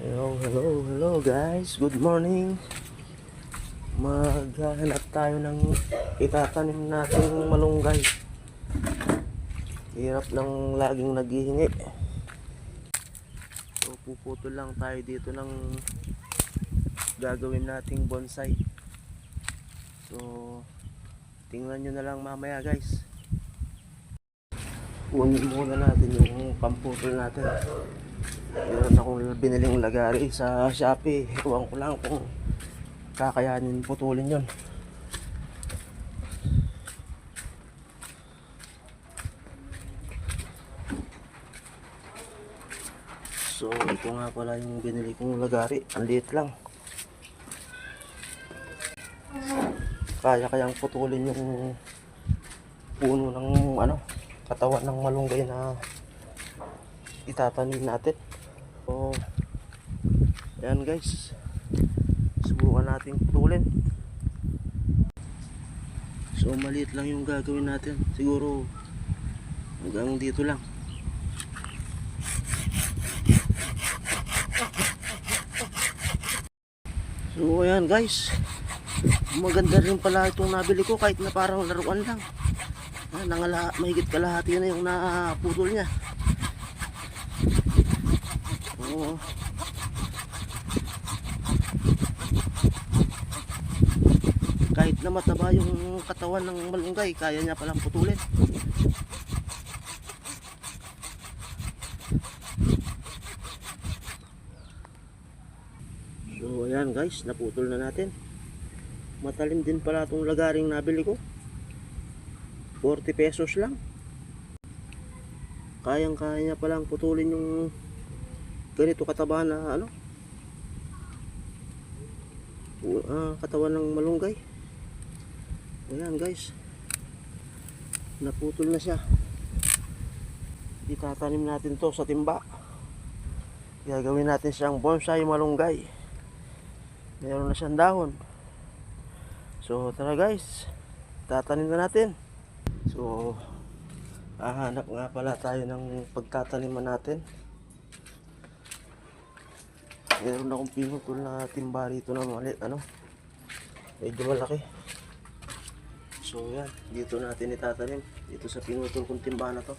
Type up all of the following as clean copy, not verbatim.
Hello guys. Good morning. Maghahanap tayo ng itatanim nating malunggay. Hirap ng laging naghihingi. So puputol lang tayo dito ng gagawin nating bonsai. So tingnan nyo na lang mamaya guys. Kunin muna natin yung pamputol natin. Meron akong biniling lagari sa Shopee. Iwan ko lang kung kakayanin putulin yon. So ito nga pala yung binili kong lagari. Ang liit lang. Kayang putulin yung puno ng katawan ng malunggay na itatanim natin. So ayan guys, subukan natin putulin. So maliit lang yung gagawin natin, siguro hanggang dito lang. So ayan guys, maganda rin pala itong nabili ko kahit na parang laruan lang. Mahigit kalahati na yung naputol niya. Oo. Kahit na mataba yung katawan ng malunggay, kaya niya palang putulin. So ayan guys, naputol na natin. Matalim din pala itong lagaring nabili ko. 40 pesos lang. Kaya niya palang putulin yung ganito kataba na katawan ng malunggay. Ayan guys, naputol na siya. Itatanim natin to sa timba. Gagawin natin siyang bonsai malunggay. Meron na siyang dahon. So tara guys, tatanim na natin. So hahanap nga pala tayo ng pagtataniman natin. Meron akong pinutol na timba rito na maliit, medyo malaki. So yan, dito natin itatanim, dito sa pinutol kong timba na to.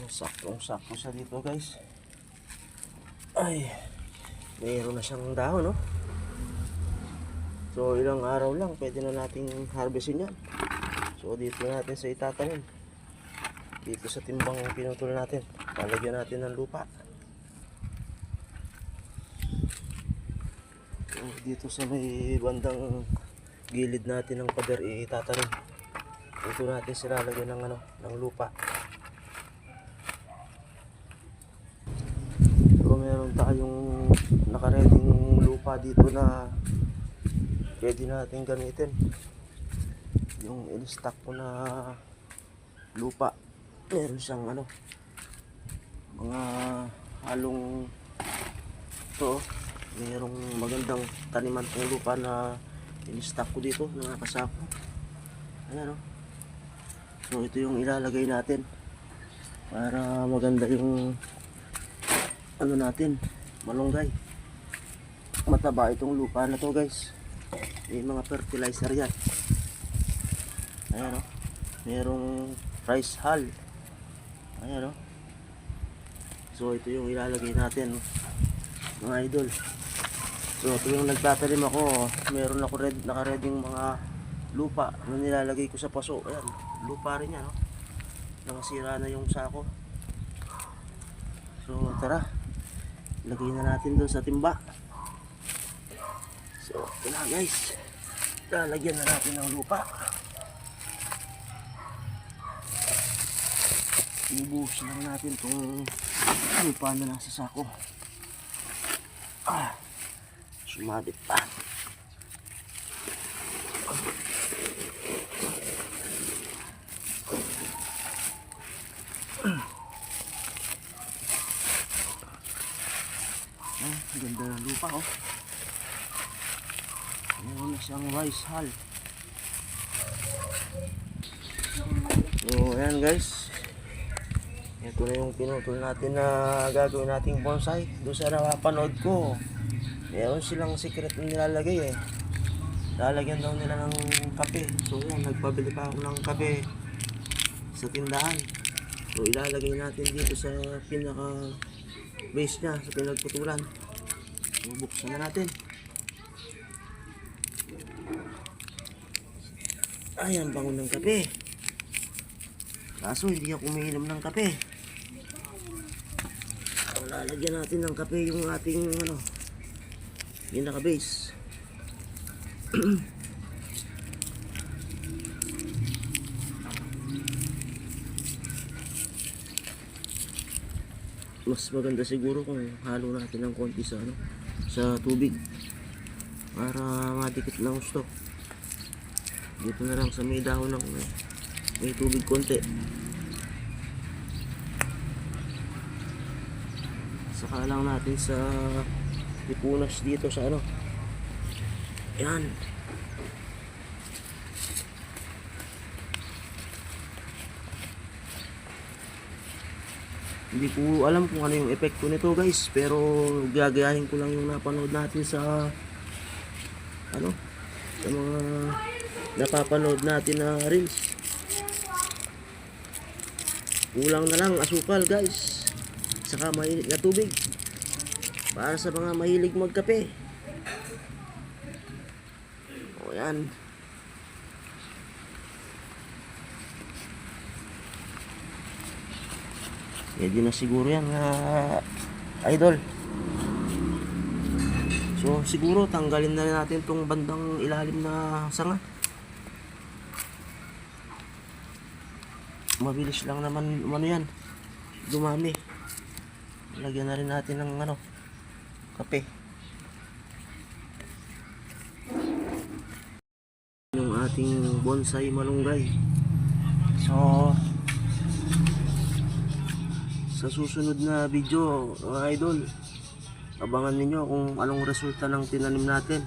Saktong-sakto siya dito guys. Ay, mayroon na siyang dahon, no? So ilang araw lang pwede na nating harvestin yan. So dito natin sa itatanim, dito sa timbang pinutol natin. Palagyan natin ng lupa. Dito sa may bandang gilid natin ng pader itatanim. Dito natin sila lagyan ng lupa. So meron tayong nakareding lupa dito na pwede natin gamitin. Yung in-stock ko na lupa, meron siyang mga halong to. Mayroong magandang taniman ng lupa na in-stock ko dito, nakakasako. Ayan, so ito yung ilalagay natin para maganda yung natin, malunggay. Mataba itong lupa na to guys. May mga fertilizer yan. Ayan, mayroong rice hull. Ayan, so ito yung ilalagay natin mga idol. So ito yung nagtatanim ako, meron ako naka-reading mga lupa na nilalagay ko sa paso. Ayan, lupa rin yan, nakasira na yung sako. So tara, lagay na natin doon sa timba. So ito na guys, lalagyan na natin ng lupa. Ibuhos lang natin itong lupa na nasa sako. Sumabit pa. Ganda ng lupa, meron na siyang rice hull. So ayan guys, ito ko na yung pinutol natin na gagawin nating bonsai. Doon sa napapanood ko, meron silang secret na nilalagay eh. Lalagyan daw nila ng kape. So yan, nagpabili pa ako ng kape sa tindahan. So ilalagay natin dito sa pinaka base niya, sa pinagputulan. So buksan na natin. Ay, ang bango ng kape. Kaso hindi ako umiinom ng kape. So, lalagyan natin ng kape yung ating pinaka base. Mas maganda siguro kung halo natin ng konti sa sa tubig para madikit ng gusto. Dito na lang sa may dahon ng may tubig konti. Saka lang natin sa ipunas dito sa yan. Hindi ko alam kung ano yung epekto nito guys, pero gagayahin ko lang yung napanood natin sa sa mga napapanood natin na reels. Kulang na lang asukal guys, saka mainit na tubig para sa mga mahilig magkape. O yan. Pwede na siguro yan idol. So siguro tanggalin na natin tong bandang ilalim na sanga. Mabilis lang naman yan dumami. Lagyan na rin natin ng kape. Yung ating bonsai malunggay. So sa susunod na video mga idol, abangan ninyo kung anong resulta ng tinanim natin.